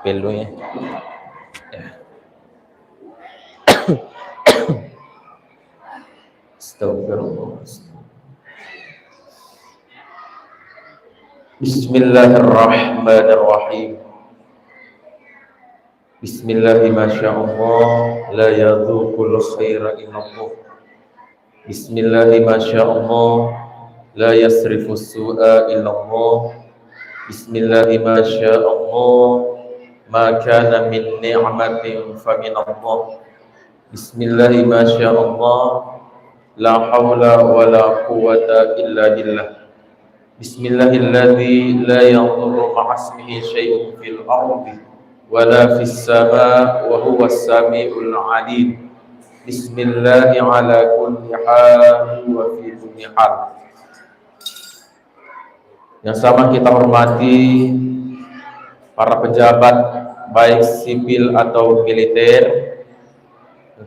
Apel dulu ya. Astagfirullah. Bismillahirrahmanirrahim. Bismillahirrahmanirrahim. La yadhuqul khaira illallah. Bismillahirrahmanirrahim. La yasrifus su'a illallah. Bismillahirrahmanirrahim. Ma kana min ni'matin fa min Allah. Bismillahirrahmanirrahim. La haula wa la quwwata illa billah. Bismillahilladzi la yadurru ma'asmihi syai'un fil ardi wa la fis sama' wa huwas sami'ul 'alim. Bismillahi ala kulli hal wa fi kulli hal. Yang sama kita hormati para pejabat baik sipil atau militer.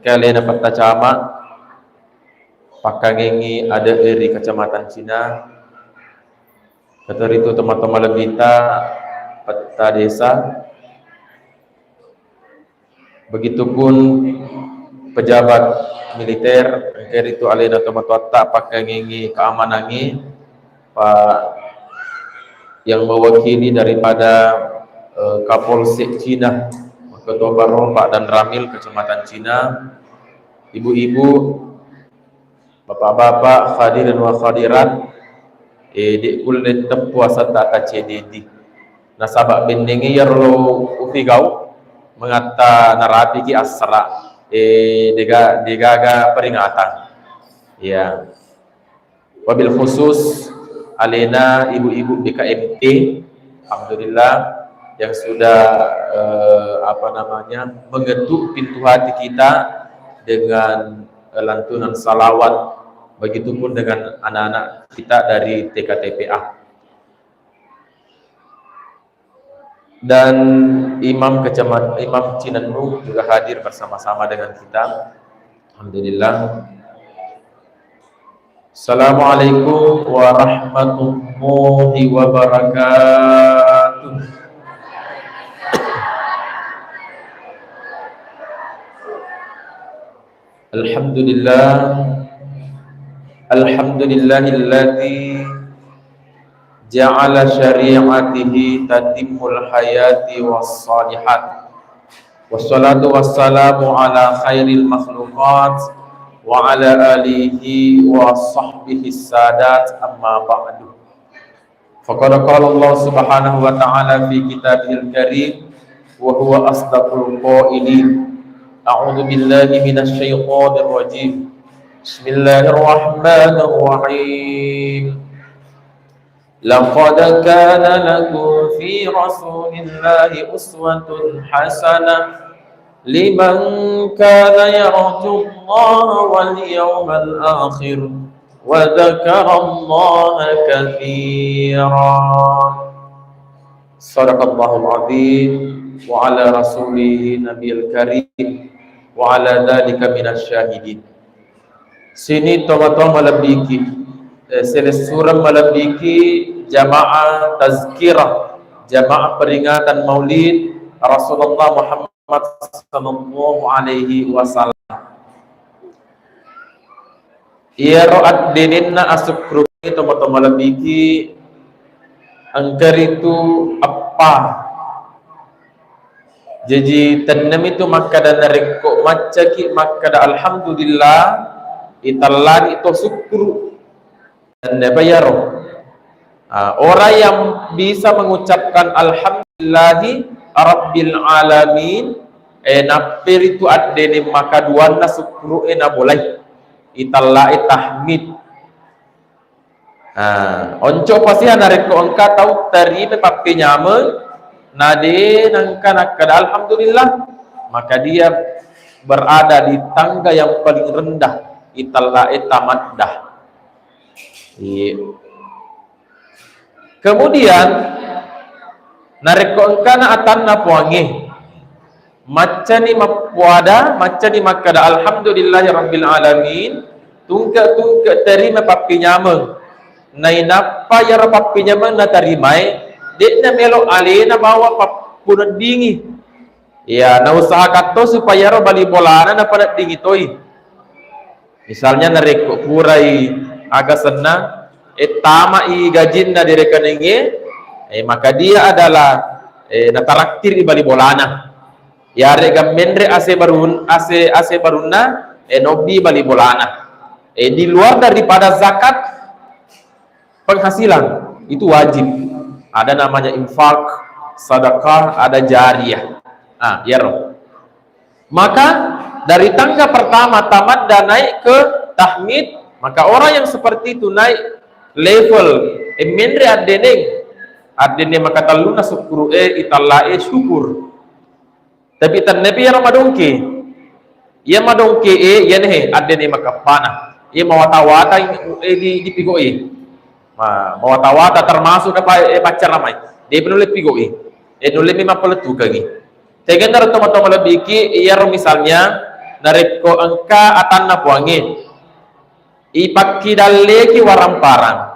Kalian dapat camat pakangengi ada dari Kecamatan Cina. Kata itu teman-teman lebita peta desa. Begitupun pejabat militer, kata itu alena teman-teman pakangengi keamanannya Pak yang mewakili daripada Kapolsek Cina, Ketua Baron Pak Dan Ramil Kecamatan Cina, ibu-ibu, bapak-bapak, hadirin wa hadirat, di kulit puasa tak CDD. Nasabak bendingi yarlo ufigau mengata narapi ki asra digaga peringatan. Ya. Wabil khusus alena ibu-ibu BKMT, alhamdulillah yang sudah mengetuk pintu hati kita dengan lantunan salawat. Begitupun dengan anak-anak kita dari TKTPA. Dan Imam Cinenung juga hadir bersama-sama dengan kita. Alhamdulillah. Assalamualaikum warahmatullahi wabarakatuh. Alhamdulillah. Alhamdulillahilladzi ja'ala syari'atihi tatimmul hayati wassalihat. Wassalatu wassalamu ala khairil makhluqat wa ala alihi wa sahbihi sadat amma ba'du. Faqad qala Allah subhanahu wa ta'ala fi kitabihil karim wa huwa asdaqul qailin. A'udzu billahi minasy syaithanir rajim. Bismillahirrahmanirrahim. Laqad kana lakum fi rasulillahi uswatun hasanah liman kana yarjullaha wal yawmal akhir wa dzakarallaha katsiran. Shadaqallahul azim wa ala rasulihi nabiyil karim wa ala dzalika minasy syahidin. Sini teman-teman malabiki surah malabiki jamaah tazkirah, jamaah peringatan maulid Rasulullah Muhammad sallallahu alaihi wasallam. Ia ro'at dininna asuk grup teman-teman malabiki angker itu apa jadi tanam itu maka dan rekok macaki maka alhamdulillah italan itu syukur dan bayar. Orang yang bisa mengucapkan alhamdulillahi rabbil alamin napir itu adene maka duanna syukur boleh italla tahmid. Onco pasti anak ko angka tahu terima pakai nyama nade nangka nakada alhamdulillah maka dia berada di tangga yang paling rendah. Italla itamaddah. Kemudian narekongkana atanna puangi macani mapuada macani makada alhamdulillahi rabbil alamin tungka terima papi nyama nai napa ya papi nyama na tarimai dekna melo alena bawa punat dingi. Ya, na usaha kato supaya ro bali bolana na punat dingi toy. Misalnya nareko purai aga senna, tama i gajin na di rekeningnya, maka dia adalah nataraktir i bali bolana. Ya rega mendre ase baruna, nobi bali bolana. Di luar daripada zakat penghasilan itu wajib. Ada namanya infak, sedekah, ada jariyah. Ya roh. Maka dari tangga pertama tamat dan naik ke tahmid, maka orang yang seperti itu naik level mendre adene maka taluna syukur itallae syukur. Tapi tan nabi ya ramadongke ya madongke ya nehe adene maka pana ya mawata-wata di pigoi mawata-wata termasuk apa pacar ramai dia penulis pigoi nulis memang peletu kagi. Tegen na teman-teman lebih ki iya misalnya nareko angka atanna puangi ipaki dalle ki waramparang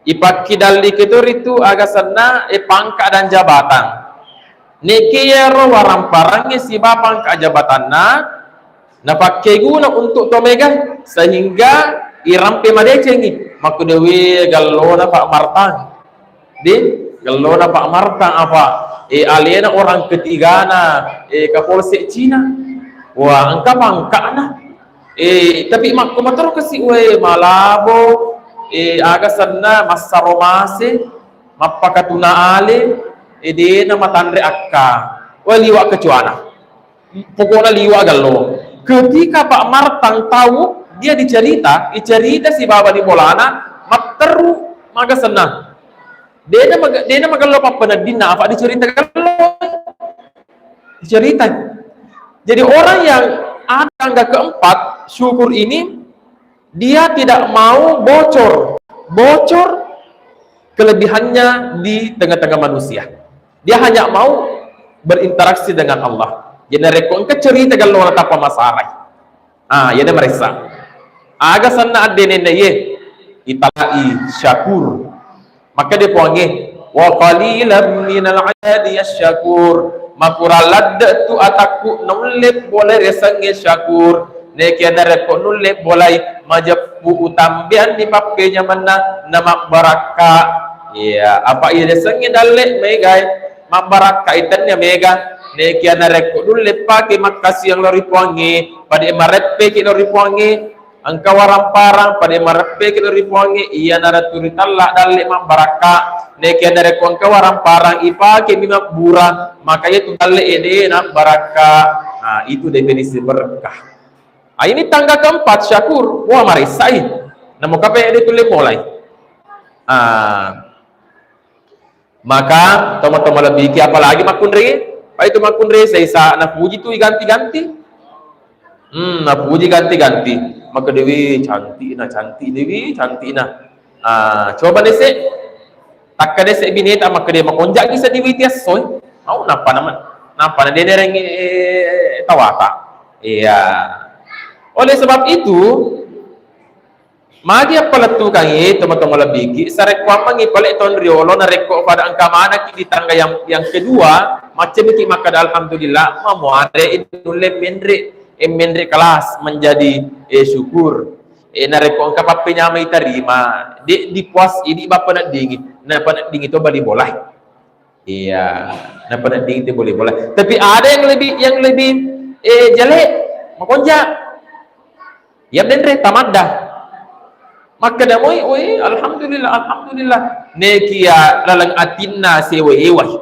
ipaki dalle itu ritu agak sana pangkat dan jabatan niki yero waramparang si pangkat jabatan na pakai guna untuk tomega sehingga irampe madecengi maku dewi galona Pak Martang di galona Pak Martang apa aliena orang ketiga kapolsek Cina. Wah, angka pangka tapi mak komentar kasi malabo aga sana masaromase mapakatuna ale na matandre akka. Liwa kecuana. Pokoknya liwa gallo. Ketika Pak Martang tahu dia dicerita si baba di bolana matteru maga sana. Dia magallo papanadina apa dicerita Jadi orang yang ada tangga keempat syukur ini dia tidak mau bocor kelebihannya di tengah-tengah manusia. Dia hanya mau berinteraksi dengan Allah. Jadi rekon ke cerita gallo tapa masarai. Yana meresa. Aga sanna adene ye italai syakur. Maka dia puangi wa qalilan minal ayadi syakur makuralad tu ataku nulip boleh resange syakur nekiana reko nulip boleh majapu utambian dipakai mana nama baraka ya apa ia resange dalle megai mabaraka itannya mega nekiana reko nulip pakai makasih yang lori puangi pada marepe ki lori puangi angka waramparang pada marepe ki lori puangi iya naraturitallah dalle mabaraka nekia dari angka waramparang ipake mimak burang makanya itu dalle ede nak baraka. Itu definisi berkah. Ini tangga keempat syakur. Wah marisai namo kape ede tule mulai. Maka teman-teman lebih ki apalagi makundri itu makundri saya na puji tu ganti-ganti na puji ganti-ganti maka dewi cantik dewi cantik coba dese tak dese bineta maka dia makonjak kisah dewi tias soy mau napa dia nereng tawata iya oleh sebab itu magi peletu kangi teman-teman lebih ki sarekwa mangi palek ton riolo na reko pada angka mana ki di tangga yang kedua macam ki maka alhamdulillah mau ada itu mendre kelas menjadi syukur na reko angka papenya mai terima di puas ini bapa nak dingin na panak dingin itu bali boleh iya na panak dingin itu boleh tapi ada yang lebih jelek makonja ya mendre tamaddah maka damoi alhamdulillah nekia lalang atinna sewe ewai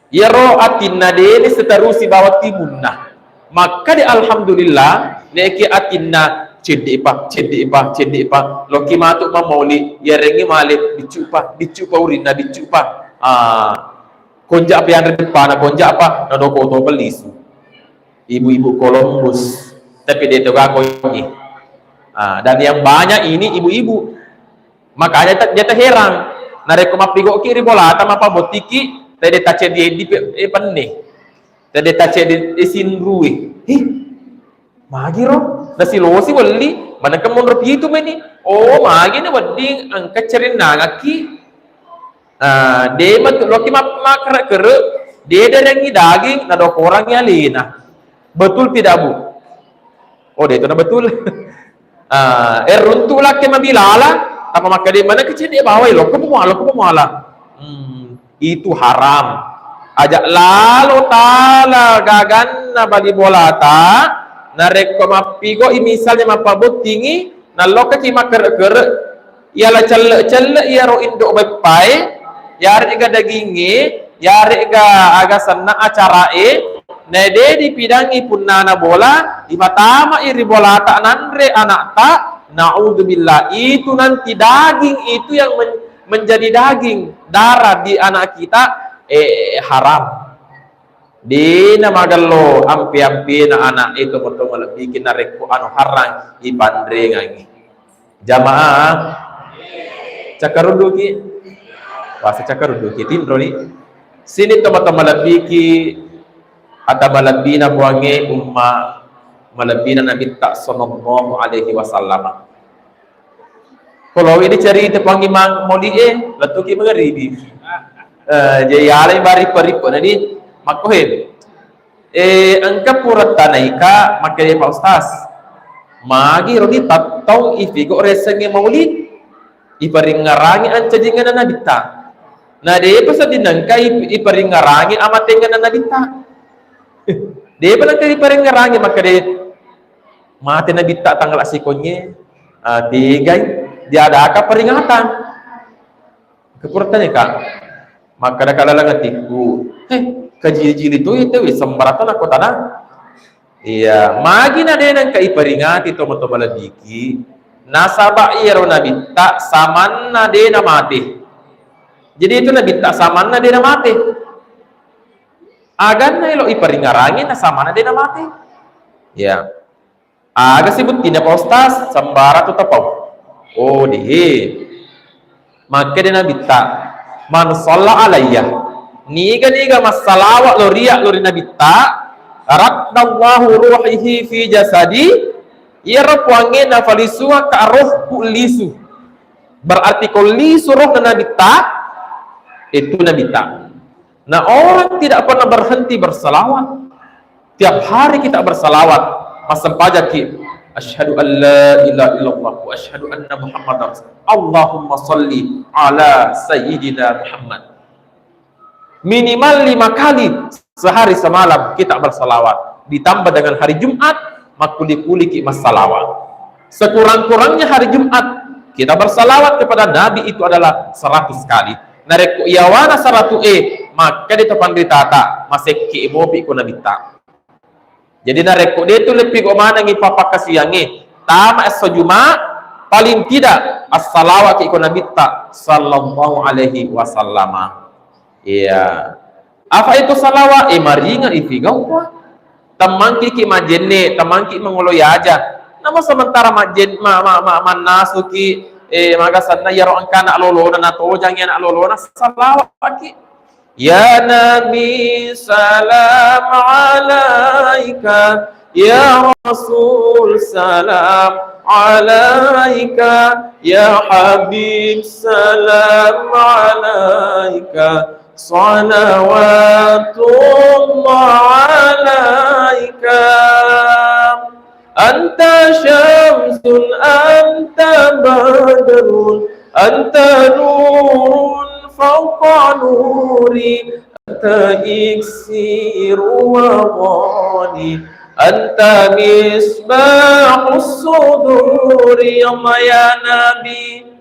yaro atinna dene setarusi bawa timunna maka di alhamdulillah nekia atinna cedi pa loki matuk mamoli yarengi male dicupa urina dicupa konja apa yang depan konja apa nadoko to belisu ibu-ibu Columbus tapi dia togakonyi dan yang banyak ini ibu-ibu makanya dia terheran nareko mapigo kiri bola atama apa botiki tadi tace di penne tadi tace di sinrui magiro nasi losi wali mana kamu rupi itu meni magi ni wadi angka cerin nangaki demat loki makra kere Dia dari daging, nado orang yang lina. Betul tidak bu? Oh, dia itu na betul. Runtulah ke mabilala, apa maka dia mana kecil dia bawa lo, kamu muala. Itu haram. Ajak lalu tala gagan na bali bolata, na reko mapigo misalnya mapabut tinggi, na lo kecil maker ia la celle ia ro indo bepai, yare ga daginge, yare ga aga sanna acarae. Nede dipidangi punana bola, imatama iri bola tak nanre anak tak, naudzubillah itu nanti daging itu yang menjadi daging darah di anak kita haram. Di nama gallo ampi na anak itu betul bikin nareku anu haram ipandre ngangi. Jamaah cakaruduki, wasa cakaruduki tindro ni. Sini teman-teman lebih ada malabina buange umma malabina Nabi tak sallallahu alaihi wasallam. Kalau ini cari tepangi mang molie latuki mengeribi. Jadi alai bari peripo nadi makohen. Angka purat tanaika makanya Pak Ustaz. Magi rodi tattau ifigo resenge maulid. Iparing ngarangi ancajengan na Nabi ta. Na de pasa dinangkai iparing ngarangi amatengan na Nabi ta. Dia pernah kali paling ngerangi maka dia mati Nabi tak tanggal asikonnya dia ada akak peringatan kekurangannya kak maka ada kala ngatiku kajil-jil itu sembaratan aku tanah iya magi na dia nang kai peringati tomo-tomo ladiki nasaba iro Nabi tak saman na dia na mati jadi itu Nabi tak saman na dia na mati agan na ilo iparingarangin na sama na din na mati. Ya. Aga sibut tina pa Ustaz, sambara to tapaw. Oh, dihi. Maka din na bitta. Man salla alayya. Niga masalawa lo riya lo rin na bitta. Radallahu ruhihi fi jasadi. Ira puangin na falisuha ka roh ku lisu. Berarti ko lisu roh na bitta itu na bitta. Nah orang tidak pernah berhenti bersalawat. Tiap hari kita bersalawat. Masam pajak ki. Asyhadu an la ilaha illallah wa asyhadu anna Muhammadar Rasulullah. Allahumma salli ala sayyidina Muhammad. Minimal 5 kali sehari semalam kita bersalawat. Ditambah dengan hari Jumat, makuli-kuli ki masalawat. Sekurang-kurangnya hari Jumat kita bersalawat kepada Nabi itu adalah 100 kali. Nareku iyawana 100 maka di depan ditata masih ki mobi ko nabita. Jadi nareku dia tu lebih ko mana ngi papa kasiangi tama as-juma paling tidak as-salawat ki ko nabita sallallahu alaihi wasallam. Iya. Apa itu salawat? Maringa ifigau pa. Tamangki ki majenne, tamangki mengoloy aja. Nama sementara majen manasuki maka sana yaro angkana lolona na tojang yana lolona salawat ki. Ya Nabi salam alaika, ya Rasul salam alaika, ya Habib salam alaika, salawatullah alaika. Anta syamsun, anta badrun, anta nurun fawqa nuri, anta iksiru wa ghani, anta misbahus suduri. Allah ya Nabi.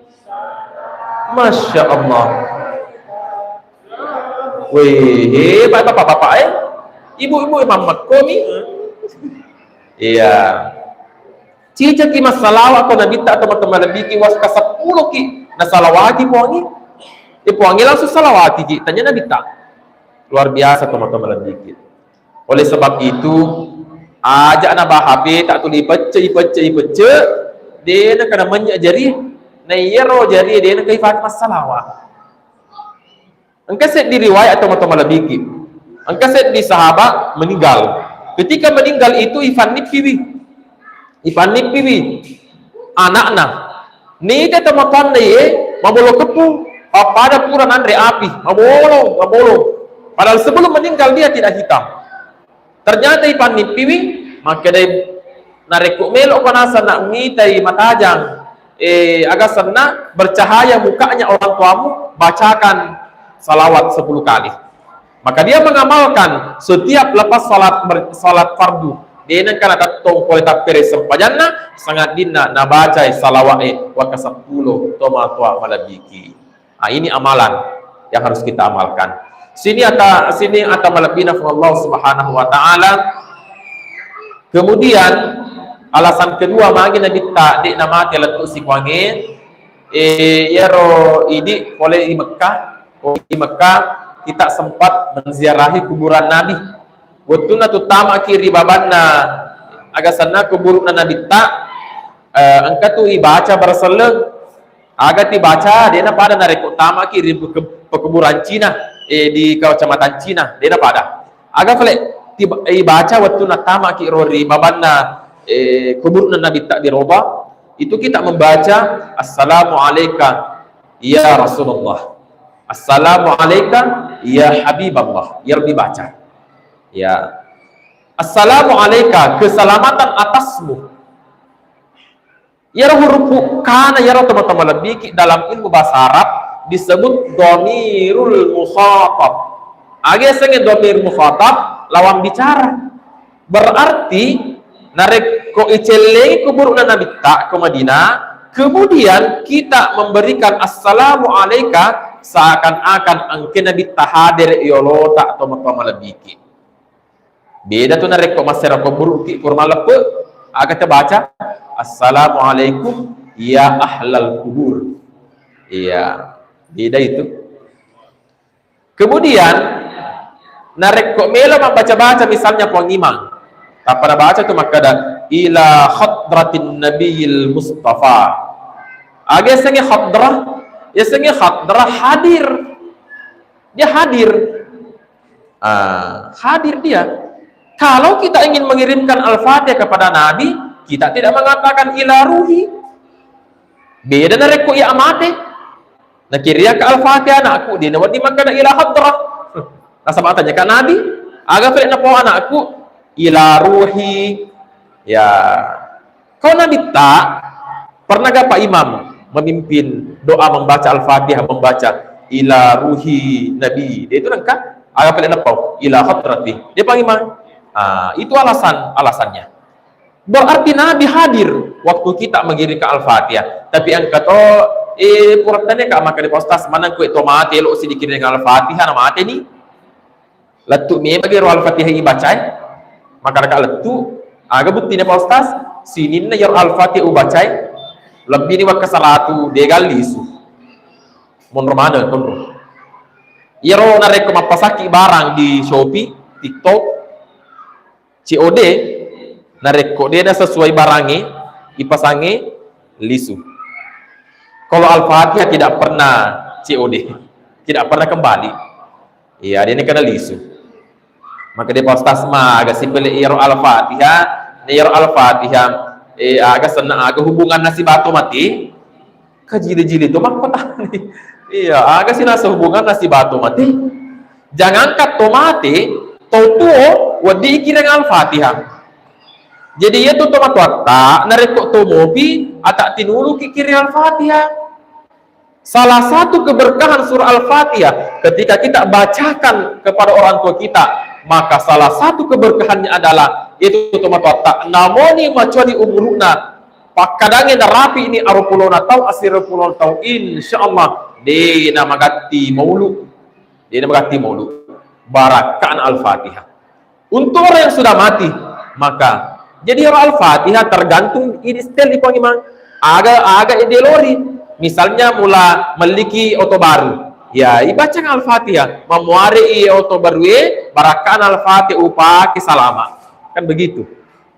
Masya Allah. Wih, hebat bapak-bapak ibu-ibu mamak komi. Iya. Cica ki masalawat ko Nabi ta teman-teman lebih ki was ka 10 ki na salawati puangi. Puangi langsung salawati ki tanya Nabi ta. Luar biasa teman-teman lebih ki. Oleh sebab itu ajak na bahabe tak tuli pece dia nak kena menjadi na yero jadi dia nak kaifat masalawat. Angkaset di riwayat teman-teman lebih ki. Angkaset di sahabat meninggal. Ketika meninggal itu Ifanit piwi anak-anak ni dia teman-teman ni mabolo kepu apa ada pura nandre api mabolo Padahal sebelum meninggal dia tidak hitam. Ternyata ipan nipiwi, maka dia narekuk melok panasa nak ngitai matajang. Agak sana bercahaya mukanya orang tuamu, bacakan salawat 10 kali. Maka dia mengamalkan setiap lepas salat fardu. Dia nak kana tatong kuali tapere sempajanna sangat dinna na baca salawat wa ka 10 toma tua malabiki. Ini amalan yang harus kita amalkan. Sini ata malabina Allah Subhanahu wa taala. Kemudian alasan kedua magi nabi tak di nama telatu si kwange yaro idi oleh di Mekah kita sempat menziarahi kuburan Nabi. Waktu na tutama kiri babanna agak sana kuburan Nabi tak angka tu ibaca berseleng agak dibaca dia na pada narik utama kiri pekuburan Cina di kecamatan Cina dia na pada agak fle ibaca waktu na tama kiri babanna kuburan Nabi tak di roba itu kita membaca assalamu alayka ya Rasulullah, assalamu alayka ya Habiballah, ya lebih baca ya assalamu alayka, keselamatan atasmu ya huruf kana ya teman-teman lebih dalam ilmu bahasa Arab disebut dhamirul mukhatab. Agak senge dhamir mukhatab lawan bicara berarti narek ko icele kubur Nabi tak ke Madinah, kemudian kita memberikan assalamu alayka seakan-akan angke Nabi tahadir yolo tak atau makam lebih. Beda tu narek ko masyarakat kubur ki kurma lepe agak terbaca assalamualaikum ya ahlal kubur. Iya, beda itu. Kemudian narek kok melo membaca-baca misalnya pengimang. Tak pada baca tu maka ada ila hadratin nabiyil mustafa. Agak senge hadrah, ya senge hadrah hadir. Dia hadir. Hadir dia. Kalau kita ingin mengirimkan Al-Fatihah kepada Nabi, kita tidak mengatakan ila ruhi. Beda narek ko ya amate. Nah kira ke Al-Fatihah anakku dia nawat di maka ila hadrah. Nasa matanya kan Nabi, agak pelik napa anakku ila ruhi. Ya. Kau Nabi tak pernah gak Pak Imam memimpin doa membaca Al-Fatihah membaca ila ruhi Nabi. Dia itu nangka agak pelik napa ila hadrati. Dia Pak Imam. Itu alasannya. Berarti Nabi hadir waktu kita mengirimkan Al-Fatihah. Tapi yang kata purtane kak maka di postas mana kue tomate lo si dikirim dengan Al-Fatihah nama ate ni. Letu me bagi Al-Fatihah ibaca. Maka kak letu aga bukti ni postas sini na yor Al-Fatihah ubaca. Lebih ni wak salatu degal lisu. Mon romana konro. Yero narek mapasaki barang di Shopee, TikTok, COD narek kok dia sesuai barangnya dipasangi lisu. Kalau Al-Fatihah tidak pernah COD, tidak pernah kembali. Iya, dia ini kena lisu. Maka dia postas mah agak simpel iro Al-Fatihah, iro Al-Fatihah agak senang agak hubungan nasi batu mati. Kejili-jili itu mah kota. Iya, agak sih nasi hubungan nasi batu mati. Jangan kat tomate tuh wadi kirang Al-Fatihah. Jadi ya tu tomat wata narekok tomopi atak tinulu kikiri Al-Fatihah. Salah satu keberkahan surah Al-Fatihah ketika kita bacakan kepada orang tua kita, maka salah satu keberkahannya adalah itu tomat wata namoni maconi umuruna pakadangin rapi ini arupulona tau asirupulona tau insyaallah de nama gati maulu. Dia nama gati maulu. Barakan Al-Fatihah. Untuk orang yang sudah mati, maka jadi Al-Fatihah tergantung istil di pengimang agak ideologi. Misalnya mula memiliki auto baru, ya ibaca Al-Fatihah, memuari auto baru barakan Al-Fatihah upaki salama. Kan begitu.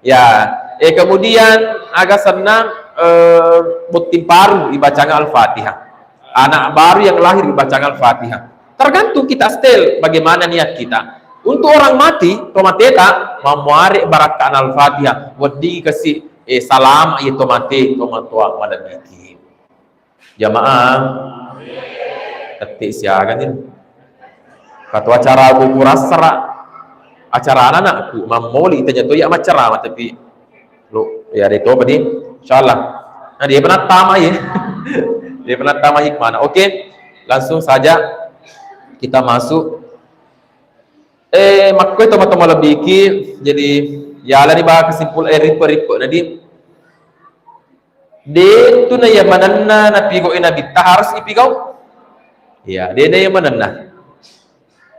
Ya, kemudian agak senang butim baru dibaca Al-Fatihah. Anak baru yang lahir dibaca Al-Fatihah. Tergantung kita setel bagaimana niat kita. Untuk orang mati, tomateta memuari barakan Al-Fatihah. Wadi kasih salam itu mati tomatua madamiti. Jamaah, ketik siagan ini. kata acara aku kurasara acara anak-anakku mamoli tanya tu ya macara tapi lo ya itu apa nih insyaallah nah dia pernah tamai ya dia pernah tamai hikmah. Oke, langsung saja kita masuk makanya teman-teman lebih jadi ya lah nih bah kesimpul ripe jadi de tu na ya mananna na pigo ina bitta harus ipigau ya de yang mananna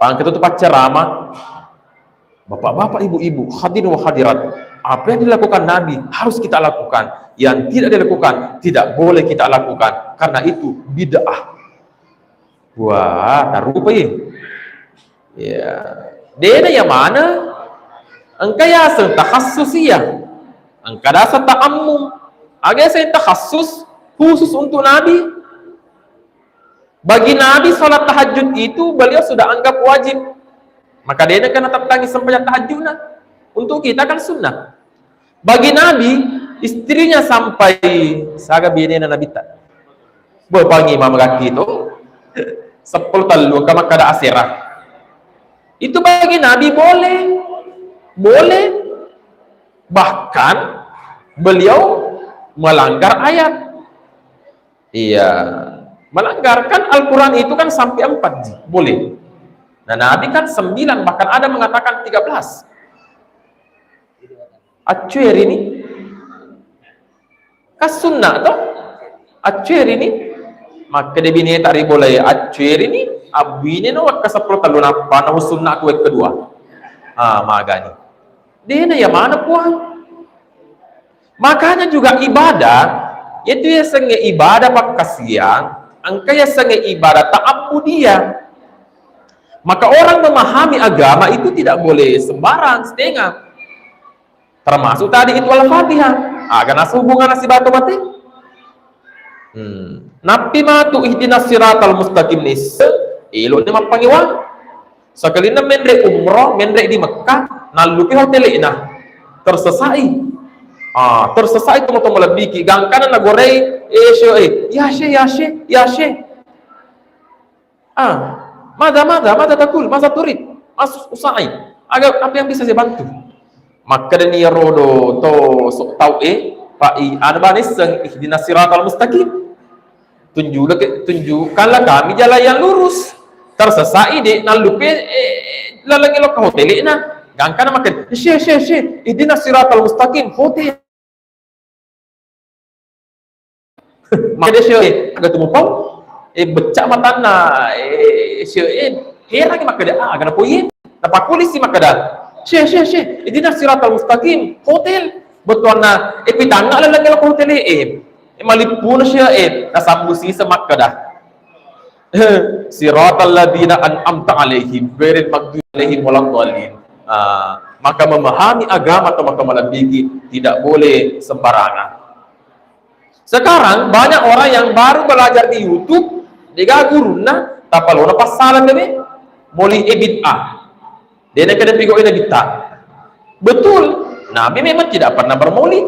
pang kita tu pacarama bapak-bapak ibu-ibu hadirin wa hadirat apa yang dilakukan Nabi harus kita lakukan, yang tidak dilakukan tidak boleh kita lakukan karena itu bid'ah. Wah taruh apa ya dia yang mana engkau ya takhasusiyah engkau dasar ta'ammum agak saya takhasus khusus untuk Nabi. Bagi Nabi salat tahajud itu beliau sudah anggap wajib, maka dia kena tetap sampai tahajud. Untuk kita kan sunnah. Bagi Nabi istrinya sampai saga bini Nabi tak berpangi imam kaki itu 10 talu kama kada asirah itu bagi Nabi boleh bahkan beliau melanggar ayat. Iya, melanggarkan Al-Quran itu kan sampai 4 boleh. Nah Nabi kan 9 bahkan ada mengatakan 13. Acuir ini kas sunnah toh acuir ini maka dia bini tak boleh acuir ini abini no ke 10 talun apa no sunnah aku kedua magani dia ya mana puang. Makanya juga ibadah itu ya senge ibadah pak kasihan angka ya senge ibadah ta'abbudiyah. Maka orang memahami agama itu tidak boleh sembarang setengah. Termasuk tadi itu Al-Fatihah. Karena hubungan nasi batu mati. Nabi matu ihdinas siratal mustaqim nis. Ilo ni mapangiwan. Sekali na mendre umroh, mendre di Mekah, nalupi hotel ina. Tersesai. Tersesai teman-teman lebih ki gangkana na gorei ya she. Mada takul, masa turid, masuk usai. Agak apa yang bisa saya bantu? Maka dan ia rodo to sok tau pak ana banis sang ihdinas siratal mustaqim. Tunjukkanlah kami jalan yang lurus. Tersesai de nalupe lalangi lo ke hotel ina. Gangkana makan she ihdinas siratal mustaqim hotel. Maka dia agak tumupau becak matana herang maka dia agak napoyin dapat polisi maka dah she ihdinas siratal mustaqim hotel betul na pitanga lang lang hotel malipun siya nasambusi sa maka dah siratal ladina an'amta alaihim ghairil maghdubi alaihim waladdallin. Maka memahami agama atau maka malabigi tidak boleh sembarangan. Sekarang banyak orang yang baru belajar di YouTube diga guruna tapalona pasalan demi moli bid'ah. Dia nak kena pigo ina bid'ah. Betul, Nabi memang tidak pernah bermoli,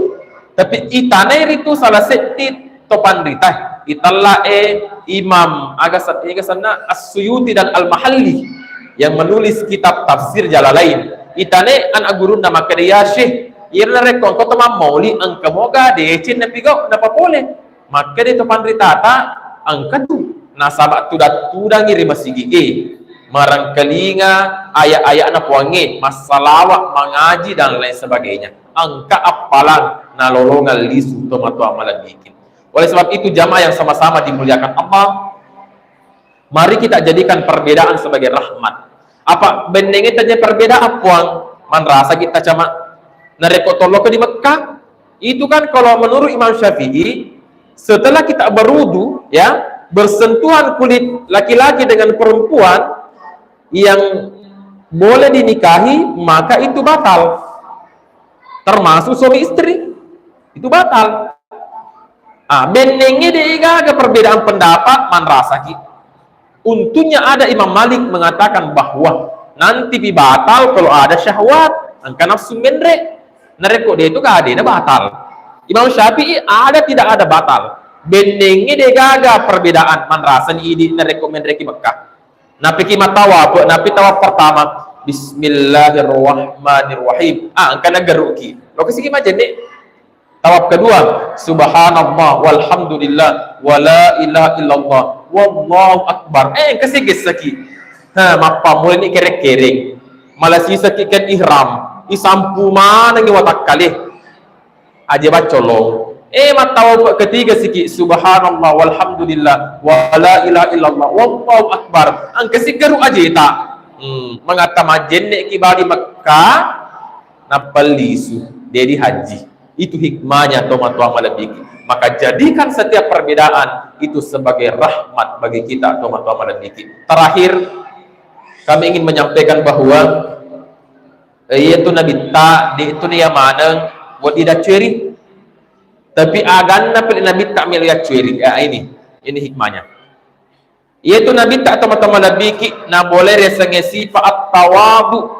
tapi itane itu salah setit topan rita. Italla Imam Agasatina As-Suyuti dan Al-Mahalli yang menulis kitab tafsir Jalalain. Itane an aguruna maka dia syekh irna rekon ko tamam moli ang kamoga de chin na pigo na papole maka de topan rita ta ang katu nasabat tudang iri masigi marang kalinga ayat-ayat na puangi masalawak mengaji dan lain sebagainya angka apalan nalolongal lisu tomato amalan bikin. Oleh sebab itu jamaah yang sama-sama dimuliakan Allah, mari kita jadikan perbedaan sebagai rahmat. Apa bendengnya tanya perbedaan puang man rasa kita cama narekotolo ke di Mekah itu kan kalau menurut Imam Syafi'i setelah kita berwudu ya bersentuhan kulit laki-laki dengan perempuan yang boleh dinikahi maka itu batal, termasuk suami istri itu batal. Benengnya dia ada perbedaan pendapat man rasaki. Untungnya ada Imam Malik mengatakan bahwa nanti batal kalau ada syahwat angka nafsu mendre nareko dia itu gak ada batal. Imam Syafi'i ada tidak ada batal. Benengnya dia ada perbedaan man rasa ini nareko mendre ki Mekah. Napi kima tawab, napi tawab pertama Bismillahirrahmanirrahim. Angka nagaruki. Lo kesiki macam ni. Tawab kedua, Subhanallah walhamdulillah wala ilaha illallah wallahu akbar. Kesiki saki. Mapa mulai ni kerek-kerek. Malah saki kan ihram. Isampu mana ngi watak kali. Aja bacolong. Matawab ketiga sikit subhanallah walhamdulillah wala ilaha illallah wallahu akbar. Ang kasigaru aja tak mengata majenne kibari Makkah napalisu dari haji. Itu hikmahnya tomat-tomat malabiki. Maka jadikan setiap perbedaan itu sebagai rahmat bagi kita tomat-tomat malabiki. Terakhir kami ingin menyampaikan bahwa yaitu Nabi ta di itu nia mana buat tidak curi. Tapi aganna pilih Nabi tak melihat curi. Ini hikmahnya. Yaitu Nabi tak teman-teman Nabi na boleh resengesi faat tawabu.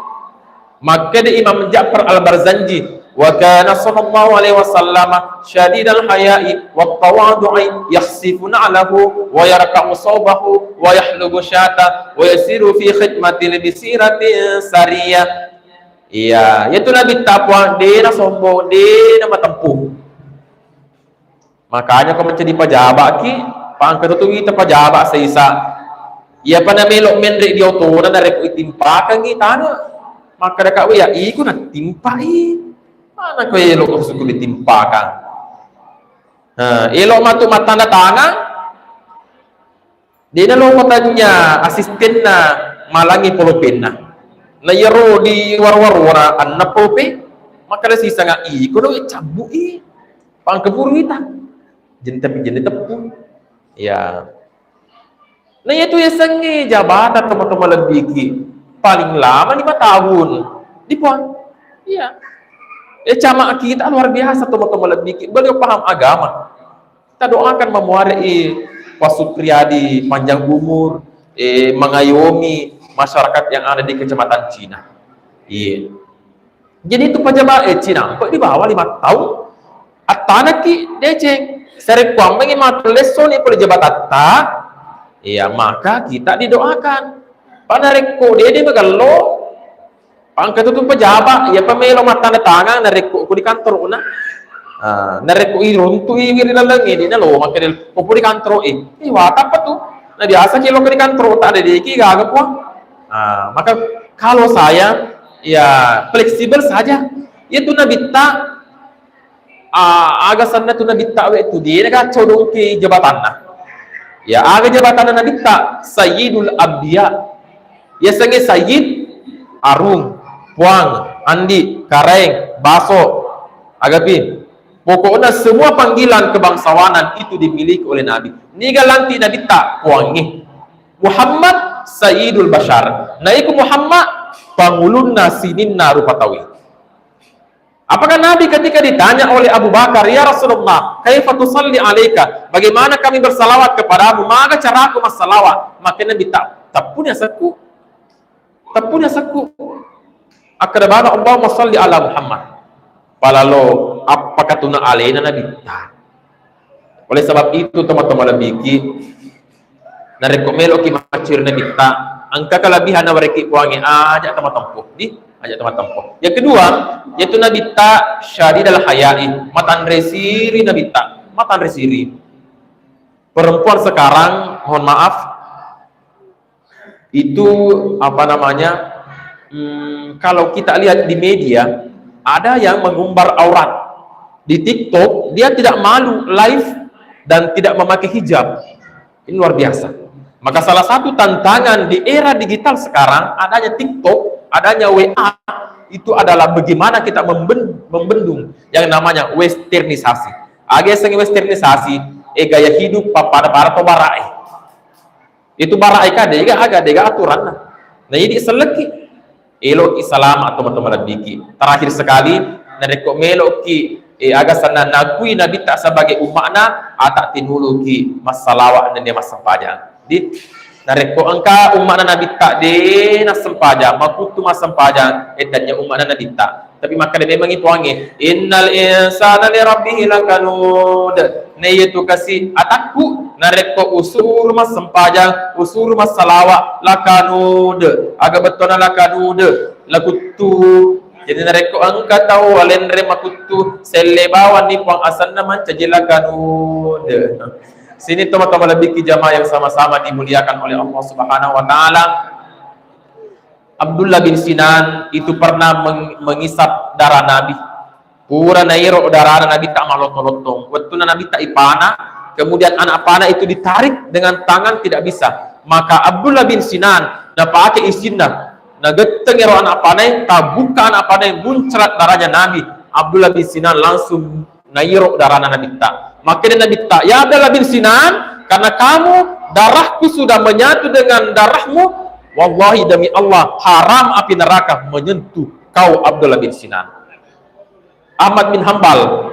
Maka di Imam Ja'far Al-Barzanji wa kana sallallahu alaihi wasallam syadidal haya'i wa tawadu'i yakhsifuna alahu wa yarka'u sawbahu wa yahlubu syata wa yasiru fi khidmatil bisiratin sariyah. Iya, yaitu Nabi tak puang dia sombong dia matempuh. Makanya kau mencari pejabat ki, pangkat tu kita pejabat seisa. Ia pada melok mendrik dia tu, dan dari timpakan kita na. Maka dekat ya, iku nak timpai. Mana kau elok suku ditimpakan? Elok matu mata na tangan. Dia nak lo tanya asisten na malangi polopin na. Na yero di war-war anak pope. Maka ada sisa ngak iku do cabut pangkeburu kita. Jenis tepung ya. Nah itu ya sengi jabatan teman-teman lebih paling lama 5 tahun di puan. Iya. Cama kita luar biasa teman-teman lebih. Beliau paham agama. Kita doakan memuarai Pak Supriyadi panjang umur, mengayomi masyarakat yang ada di kecamatan Cina. Iya. Jadi itu pejabat Cina kok di bawah 5 tahun. Atanaki deceng sering kuang ingin matul leson ni jabatan tak, ya maka kita didoakan. Panareko dia magalo, pangkat itu pejabat, ya pemelo mata na tangan nareko ko di kantor una, nareko iruntu iwiri na lang ini na lo makanya ko di kantor wata pa tu, na biasa kilo ko di kantor tak ada deki gagap po. Maka kalau saya ya fleksibel saja, itu Nabi tak. Agasan na tu Nabi ta itu dia nak codong ke jabatan na. Ya aga jabatan na Nabi ta Sayyidul Abdiya. Ya sange Sayyid Arung, Puang, Andi, Kareng, Baso, Agapi. Pokoknya semua panggilan kebangsawanan itu dimiliki oleh Nabi. Niga lanti Nabi ta Puangi. Muhammad Sayyidul Bashar. Naiku Muhammad pangulunna sininna rupatawi. Apakah Nabi ketika ditanya oleh Abu Bakar, ya Rasulullah, kaifa tusalli alaika? Bagaimana kami bersalawat kepadamu? Maka cara aku bersalawat. Maka Nabi tak punya saku. Tak punya saku. Akadabana Allahumma salli ala Muhammad. Palalo apakah tuna alaina Nabi? Tak. Oleh sebab itu teman-teman lebih narekomelo ki macir Nabi tak. Angka kelebihan mereka puangi ajak teman-teman di ajak teman tempoh. Yang kedua, yaitu Nabi ta syadidal haya'i, matan resiri Nabi ta, matan resiri. Perempuan sekarang, mohon maaf, itu apa namanya? Kalau kita lihat di media, ada yang mengumbar aurat di TikTok, dia tidak malu live dan tidak memakai hijab. Ini luar biasa. Maka salah satu tantangan di era digital sekarang adanya TikTok, adanya WA, itu adalah bagaimana kita membendung yang namanya westernisasi. Agak seng westernisasi, gaya hidup pada para to barai. Itu barai kan dia agak aturan. Nah ini seleki elok Islam atau teman-teman biki. Terakhir sekali nareko meloki agak sana nakui Nabi tak sebagai umatna atak tinuluki masalawat dan dia masampajang. Di nareko angka umat Nabi tak de na sempaja makutu masampaja etannya umat Nabi tak tapi maka dia memang itu angin innal insana li rabbih lakanud ne itu kasih atakku nareko usur mas sempajang usur mas salawat lakanud aga betona lakanud lakutu. Jadi nareko angka tahu alendre makutu selebawan ni pang asan naman cajila kanud. Sini teman-teman lebih ki jamaah yang sama-sama dimuliakan oleh Allah Subhanahu wa taala. Abdullah bin Sinan itu pernah mengisap darah Nabi. Pura nairo darah Nabi tak malotong-lotong. Waktu Nabi tak ipana, kemudian anak panah itu ditarik dengan tangan tidak bisa. Maka Abdullah bin Sinan pakai isinna, nageteng ero anak panah, tabuka anak panah muncrat darahnya Nabi. Abdullah bin Sinan langsung nairo darah Nabi tak. Maka Nabi tak, ya Abdullah bin Sinan, karena kamu darahku sudah menyatu dengan darahmu. Wallahi demi Allah, haram api neraka menyentuh kau Abdullah bin Sinan. Ahmad bin Hambal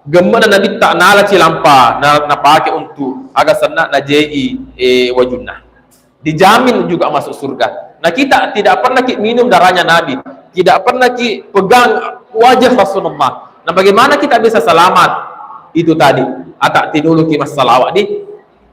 gemana Nabi tak nala cilampa na pakai untuk agak senak na jei wajunah. Dijamin juga masuk surga. Nah kita tidak pernah minum darahnya Nabi, tidak pernah pegang wajah Rasulullah. Nah bagaimana kita bisa selamat? Itu tadi atak tinulu ki masalawat di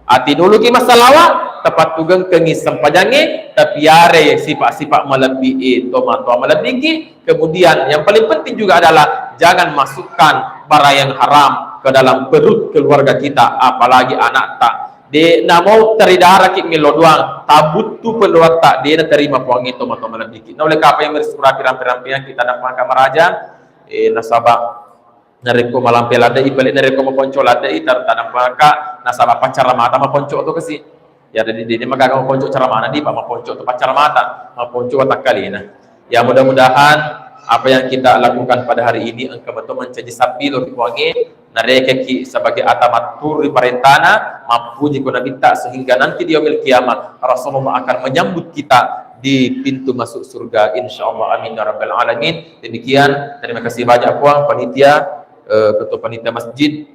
ati dulu ki masalawat tepat tugang kengis sempajange tapi yare sifat-sifat melebihi tomato melebihi. Kemudian yang paling penting juga adalah jangan masukkan barang yang haram ke dalam perut keluarga kita, apalagi anak tak de na mau teridara ki milo doang tabut tu peluat tak dia terima puangi tomato melebihi. Nah oleh apa yang bersurapi rampi-rampian kita dapat kamarajan nasabah nareko malam pelada ibalik nareko maponco lada itar tanam maka nasabah pacar mata maponco tu kasi ya jadi dia magagang maponco cara mana di pak maponco tu pacar mata maponco watak kali nah ya mudah-mudahan apa yang kita lakukan pada hari ini engkau betul menjadi sabilo diwangi nareke ki sebagai atamatur di parentana mampu jika nabi tak sehingga nanti di yaumil kiamat Rasulullah akan menyambut kita di pintu masuk surga insyaallah amin ya rabbal alamin. Demikian terima kasih banyak puang panitia ketua panitia masjid,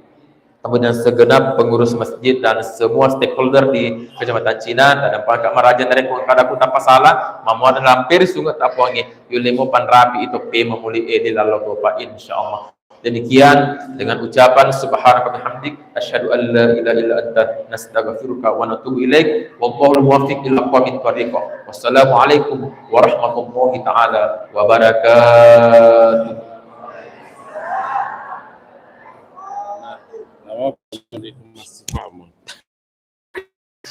kemudian segenap pengurus masjid dan semua stakeholder di Kecamatan Cina dan Pangkat Marajan dari kadaku tanpa salah mamuan lampir sungut apuangi yulimo panrapi itu pe memuli di lalu bapak insyaallah. Demikian dengan ucapan subhanaka bihamdik asyhadu an la ilaha illa anta nastaghfiruka wa natubu ilaik wallahu muwaffiq ila aqwamit thariqah. Wassalamualaikum warahmatullahi taala wabarakatuh. Assalamualaikum warahmatullahi wabarakatuh.